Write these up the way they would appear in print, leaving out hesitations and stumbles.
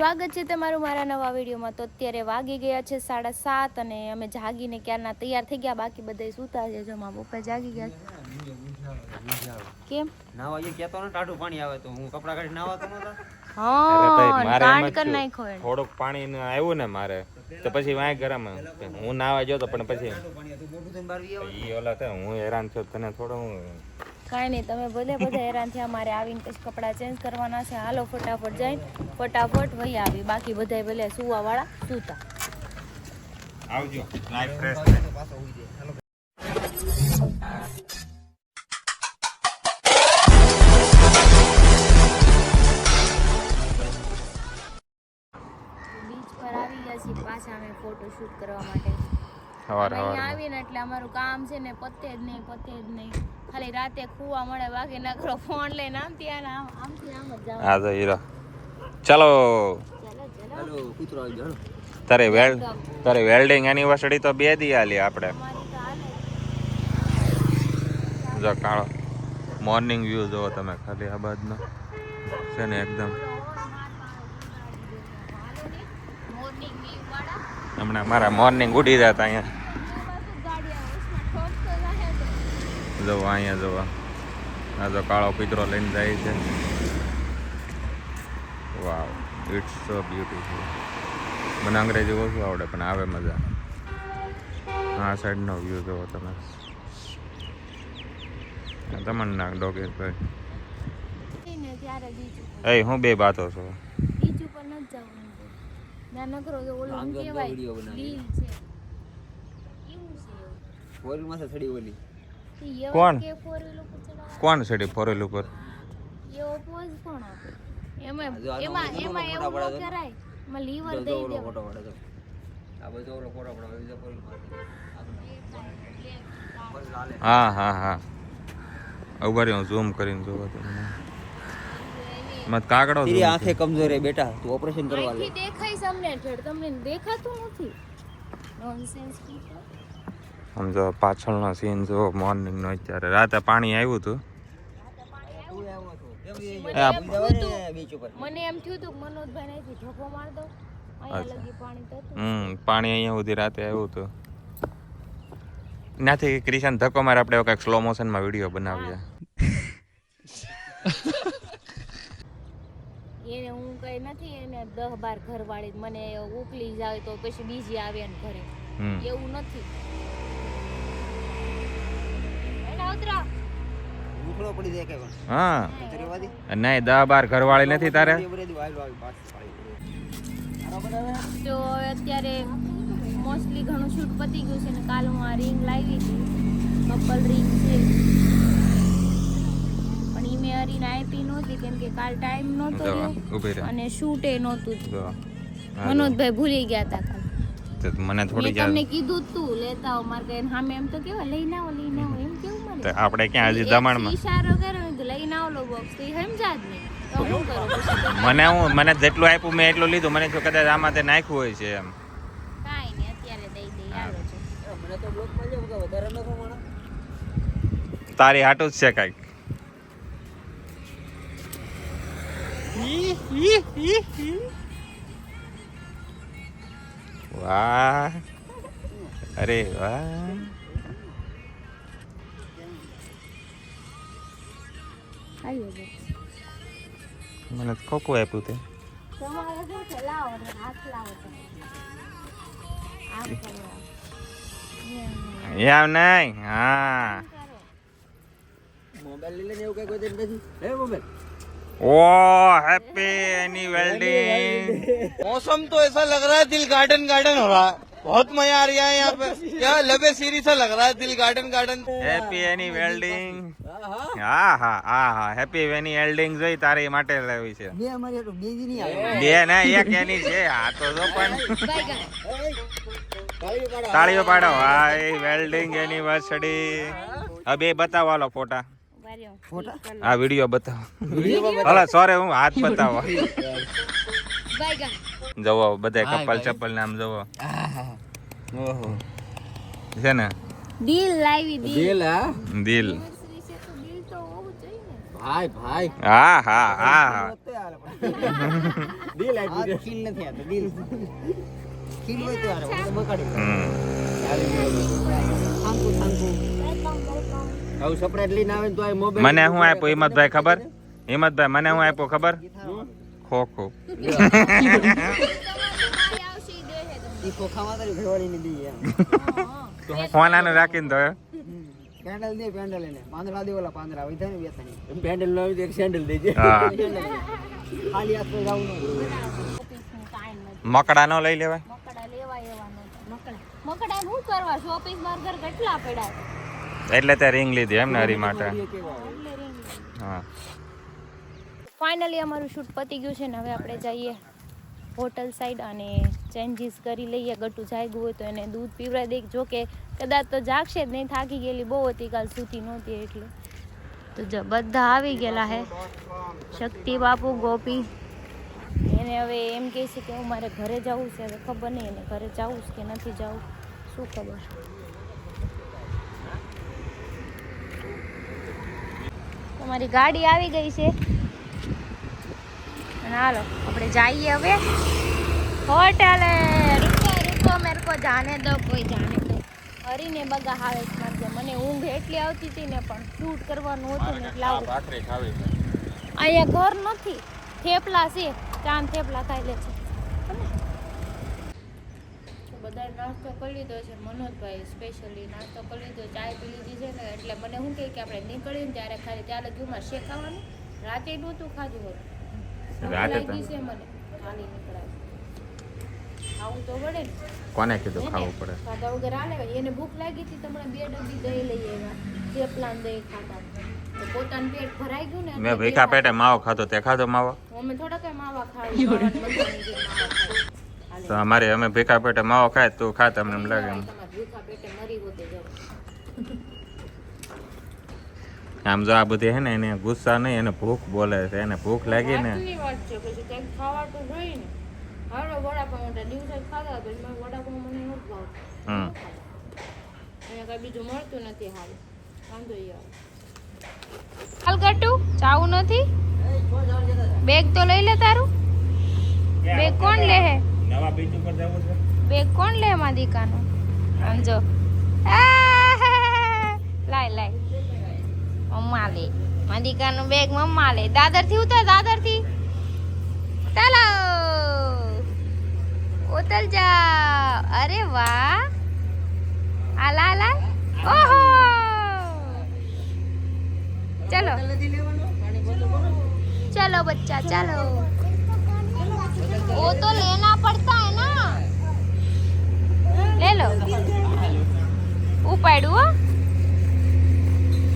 સ્વાગત છે તમારું મારા નવા વિડીયોમાં। તો અત્યારે વાગી ગયા છે 7:30 અને અમે જાગીને ક્યારના તૈયાર થઈ ગયા, બાકી બધા સૂતા છે। જો મારા પપ્પા જાગી ગયા। કેમ નાવા એ કેતો ને ટાઢું પાણી આવે તો હું કપડા કાઢી નાવા તો નતો। હા કાંડ કર નાખ્યો એને। થોડુંક પાણી આવ્યું ને મારે તો પછી વાય ગરમ હું નાવા ગયો તો પણ પછી ઈ ઓલા તો હું હેરાન થયો તને થોડો હું કાંઈ નહીં, તમે બધા હેરાન થયા। મારે આવીને પછી કપડાં ચેન્જ કરવાના છે। હાલો ફટાફટ જઈને ફટાફટ વહી આવી, બાકી બધા ભલે સુવા વાળા સૂતા। આવજો લાઈફ ફ્રેશ પાછો હોઈ જાય। બીચ પર આવી ગયા છીએ પાછા અમે ફોટો શૂટ કરવા માટે। સવાર આવીને એટલે અમારું કામ છે ને પતે જ નહીં। ખાલી રાતે ખુવા મળે, બાકી ના કરો ફોન લઈને આમથી આમથી આમ જ જાવ। આ તો હીરો ચલો હાલો કૂતરો આવી ગયો। તારે વેલ્ડિંગ એનિવર્સરી તો 2 દી આલી આપણે। જો કાળો મોર્નિંગ વ્યૂ જોવો તમે ખાલી આ બાજુનો છે ને એકદમ હમણાં મારા મોર્નિંગ ઉડી જતા અહીંયા જોવો, અહીંયા જોવો આ જો કાળો કૂતરો લઈને જાય છે। વાવ ઇટ્સ સો બ્યુટીફુલ। મને અંગ્રેજી ઓછું આવડે પણ આવે મજા। આ સાઈડનો વ્યૂ જોવો તમે, તમન્ના ડોગેર ભાઈ એ હું બે બાતો છો બીચ ઉપર ન જવું ના નકરો તો ઓલું કહેવાય લીલ છે કેવું છે ફોરલ માં થડી ઓલી કોણ કે ફોરલ ઉપર ચલાવ કોણ છેડી ફોરેલ ઉપર એવો પોઝ કોણ આપે એમાં એવું કરાય માં લીવર દઈ દે ફોટો પાડે તો આ બધો ઓલો ફોટો પાડે બીજો ફોરલ માં હા ઉભા રહ્યો ઝૂમ કરીને જોવો તમે મત કાગડો તેરી આંખે કમજોર હે બેટા, તું ઓપરેશન કરવા લે। દેખાય તમને ઠેડ, તમને દેખાતું નથી નોનસેન્સ કીધું। સમજો પાછળનો સીન જો મોર્નિંગ નો, અત્યારે રાતે પાણી આવ્યું હતું। મને એમ થયું હતું મનોજભાઈ નાથી ઢોકો માર દો, અહીંયા લગી પાણી તો પાણી અહીંયા સુધી રાતે આવ્યું હતું। ત્યાંથી ક્રિશન ધક્કો મારે આપણે કંઈક સ્લો મોશનમાં વિડીયો બનાવીએ। એને હું કઈ નથી, એને 10-12 ઘરવાળી મને ઉકલી જાય તો પછી બીજી આવે ને ઘરે, એવું નથી। હા નહીં 10-12 ઘરવાળી નથી તારે તો અત્યારે મોસ્ટલી ઘણું શૂટ પતી ગયું છે ને કાલ હું આ રિંગ લાવી હતી, કપલ રિંગ છે પણ ઈ મેં હરીને આપી નહોતી કેમ કે કાલ ટાઈમ નહોતો અને શૂટ એ નહોતું। મનોજભાઈ ભૂલી ગયા હતા કાલ, મને થોડી તમને કીધું તું લેતા આવો મારે કઈ સામે એમ તો કેવા લઈને આવો એમ કેવું મને આપણે ક્યાં હજી દમણમાં ઈશારો કર્યો તો લઈને આવો બોક્સ તો સમજા જ નહીં તો શું કરું મને જેટલું આપ્યું મેં એટલું લીધું। મને જો કદાચ આમાં તે નાખ્યું હોય છે એમ કાઈ નહીં અત્યારે દઈ દઈ આલો છે મને તો બ્લોક માં જેવું કે વધારે ન ખમણા તારી હાટું જ છે કાંઈક। વાહ અરે વાહ મને ખોખું આપ્યું તે તમારે શું છે લાવો ને હાથ લાવો તમે આમ કરો એમ નહીં હા મોબાઈલ લઈ લેને એવું કઈ કોઈ દે નથી હે મોબાઈલ ओ हैप्पी एनी वेल्डिंग। मौसम तो ऐसा लग रहा है दिल गार्डन गार्डन हो रहा है, बहुत मजा आ रहा है यहाँ पे। क्या लबे सीरी सा लग रहा है दिल garden garden. Happy any welding હા હેપી એની વેલ્ડિંગ જોઈ તારી માટે લેવી છે। બે અમારી તો બે જ નહીં આવે, બે ના એક એની છે। આ તો જો પણ તાળીઓ પાડો ભાઈ, વેલ્ડિંગ એનિવર્સરી। હવે બતાવો હાલો ફોટા, આ વિડીયો બતાવો। હાલો સોરે હું હાથ બતાવો જવો બધા કપલ ચપ્પલ નામ જવો છે ને દિલ લાવી દિલ હા દિલ દિલ તો હોવું જોઈએ ને। ભાઈ ભાઈ હા હા હા દિલ આપ્યું ફીલ નથી આતો દિલ ફીલ હોય તો યાર હું બકાડી થાંકુ આવું સપરેટ લઈને આવે તો આ મોબાઈલ મને શું આપ્યું હિંમતભાઈ ખબર? હિંમતભાઈ મને શું આપ્યું ખબર? ખોખો. ઈ ખોખામાં તારી ઘરવાળીને દી એમ ફોનાનું રાખીને તો પેન્ડલ દે પેન્ડલ એને પાંદડા દે ઓલા પાંદડા હોય ને બેસાની પેન્ડલ નો એક સેન્ડલ દેજે હા. ખાલી હાથ પર જાવું ન મકડા નો લઈ લેવાય. મકડા લેવાય એવા નહોતા. મકડા શું કરવા? શોપીસ માર્કર કેટલા પડ્યા છે. એટલે તે રિંગ લીધી એમ ને હરી માટે. હા. ફાઇનલી અમારું શૂટ પતી ગયું છે ને હવે આપણે જઈએ હોટલ સાઈડ અને ચેન્જીસ કરી લઈએ. ગટુ જાગ્યું હોય તો એને દૂધ પીવડાવી દઈએ. જો કે કદાચ તો જાગશે જ નહીં, થાકી ગયેલી બહુ હતી, કાલ સૂતી નહોતી એટલે. તો જો બધા આવી ગયેલા હે. શક્તિ બાપુ, ગોપી, એને હવે એમ કહે છે કે હું મારે ઘરે જવું છે. હવે ખબર નહીં એને ઘરે જવું છે કે નથી જવું, શું ખબર. તમારી ગાડી આવી ગઈ છે અને હાલો આપણે જઈએ હવે હોટલે. રૂકો રૂકો મેરે કો જાને દો, કોઈ જાને દો. હરીને બગા હાવે મારજે. મને ઊંઘ એટલી આવતી હતી ને પણ શૂટ કરવાનું હતું ને એટલે આવું. અહીંયા ઘર નથી, થેપલા છે, ચાંદ થેપલા ખાઈ લે છે. બધા નાસ્તો કરી લીધો છે. મનોજભાઈ સ્પેશિયલી નાસ્તો કરી લીધો, ચાય પી લીધી છે ને એટલે મને શું કહે કે આપણે નીકળીએ ને ત્યારે ખાલી ત્યાં લગ્યુંમાં શેકાવાનું. રાતે નહોતું ખાધું હોત. રાતે તો લાગી છે મને ખાલી નીકળાય. ખાવું તો પડે ને. કોને કીધું ખાવું પડે? ખાધા વગર હાલે. એને ભૂખ લાગી હતી, તમને 2 ડબ્બી દહીં લઈ આવ્યા, થેપલા દહીં ખાતા. તો પોતાનું પેટ ભરાઈ ગયું ને. મેં ભીખા પેટે માવો ખાધો, તે ખાધો માવો? અમે થોડા કઈ માવા ખાવી. તો અમારે અમે ભીખા પેટે માવો ખાય તું ખા, તમને એમ લાગે એમ. તમારે ભૂખા પેટે મરી હોતે જાવ. આમ જો આ બધી હે ને એને ગુસ્સા નહીં, એને ભૂખ બોલે છે. એને ભૂખ લાગી ને સાચી વાત છે. પછી કંઈક ખાવા તો જોઈએ ને. હાલો વડાપાઉં મોટા દિવસે જ ખાધા તો એમાં વડાપાઉં મને નહોતું ભાવતું. હમ અહીંયા કઈ બીજું મળતું નથી. હાલ વાંધો યાર. હાલ ગટુ ચાવું નથી. બેગ તો લઈ લે તારું. બેગ કોણ લે હે? નવા બીચ ઉપર જવું છે. બેગ કોણ લે માં દીકાનું? સમજો. લાય લાય. મમ્મા લે. માં દીકાનું બેગ મમ્મા લે. દાદર થી ઉતર, દાદર થી. ચાલો ઉતર જા. અરે વાહ. આલા આલા. ઓહો. चलो चलो बच्चा चलो. वो तो लेना पड़ता है ना. ले लो.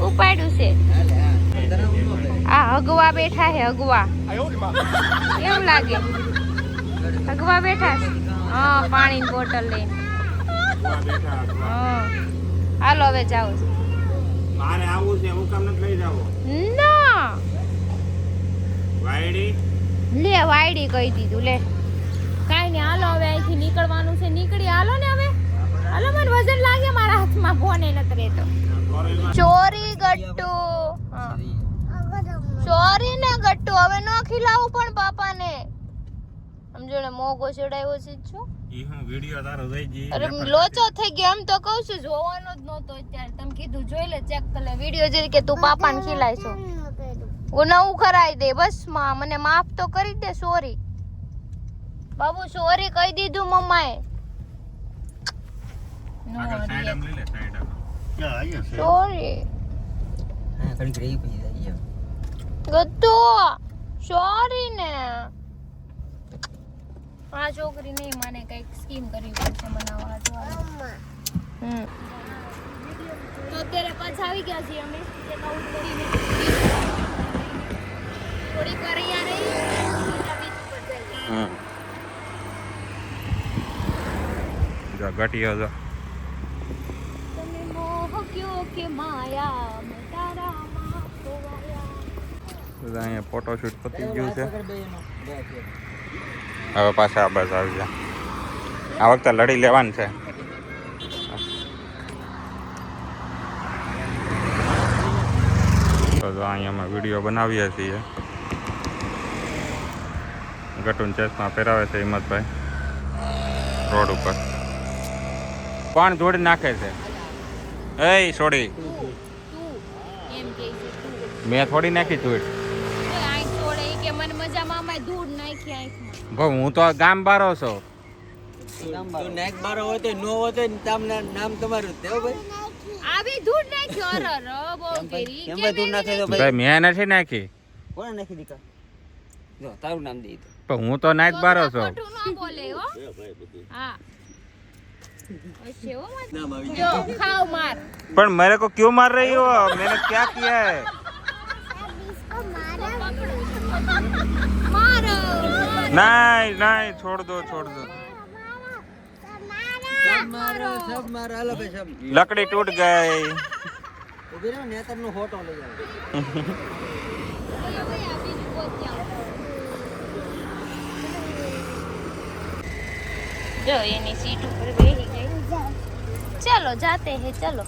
ઉપાડ્યું છે. આ હગવા બેઠા હે. હગવા કેમ લાગે? હગવા બેઠા છે. હા, પાણીની બોટલ લઈને. હા હાલો હવે જાઓ. મારે આવું છે, હું કામ નથી લઈ જાવ. ના વાયડી લે, વાયડી કહી દીધું. લે કાઈ નહીં, હાલો હવે અહીંથી નીકળવાનું છે. નીકળી હાલો ને હવે. હાલો, મને વજન લાગે મારા હાથમાં. ફોન નથી રહેતો. ચોરી ગટ્ટુ. ચોરી ને ગટ્ટુ હવે ન ખીલાવું પણ પાપાને. સમજો ને મોગો ચડાવ્યો છે છું. ઈ હું વિડિયો તારો જોઈ જી. અરે લોચો થઈ ગયો. એમ તો કહું છું, જોવાનો જ નહોતો અત્યારે. તમે કીધું જોઈ લે, ચેક કરી લે વિડિયો જોઈ કે તું પાપાને ખીલાય છો. હું નવું કરાવી દે બસ. માં મને માફ તો કરી દે. સોરી બાબુ, સોરી કહી દીધું મમ્માએ. આગળ સાઈડ આમ લઈ લે, સાઈડ આમ. સોરી ગટ્ટુ. સોરી ને. આ છોકરી નહીં માને, કઈક સ્કીમ કરવી પડશે બનાવવા તો. તો અત્યારે પાછા આવી ગયા છીએ અમે ચેકઆઉટ કરીને. થોડીક વાર અહીંયા રહી બીચ પર જઈએ. જો ગટિયો જો. તમે મોહ ક્યો કે માયા મેં તારામાં ખોવાયા. અહીંયા ફોટોશૂટ પતી ગયું છે. હવે પાછા બસ આવી ગયા. આ વખતે લડી લેવાનું છે. તો અહીંયા અમે વિડીયો બનાવીએ છીએ. ગટુન ચેસમાં પહેરાવે છે હિંમતભાઈ રોડ ઉપર. કોણ જોડી નાખે છે? એ છોડી, તું એમ કે છે તું મેં થોડી નાખી ધૂળ. આંખ છોડે ઈ કે મને મજામાં અમાય ધૂળ નાખી આંખમાં. ભાઈ હું તો ગામ બારો છું. તું નેક બારો હોય તો નો હોય તો નામ તમારું જ છે હો ભાઈ. આવી ધૂળ નાખ્યો અરર બહુ કેરી કેમ ભાઈ તું નાખે તો ભાઈ મેં નથી નાખી, કોણે નાખી દીકા? જો તારું નામ દે ઈ તો. પણ હું તો નાઈટ બારો છું. ખોટું ન બોલે હો. હા अच्छे हो मत નામ આવી जो खाओ मार पर मेरे को क्यों मार रही हो? मैंने क्या किया है? मारो नहीं नहीं, छोड़ दो छोड़ दो. સબ મારો હાલો ભાઈ સબ. लकड़ी टूट गई. ઉભી રહો નેતરનો ફોટો લઈ આવો. जो एनी सीट ऊपर बैठी गई चलो जाते हैं चलो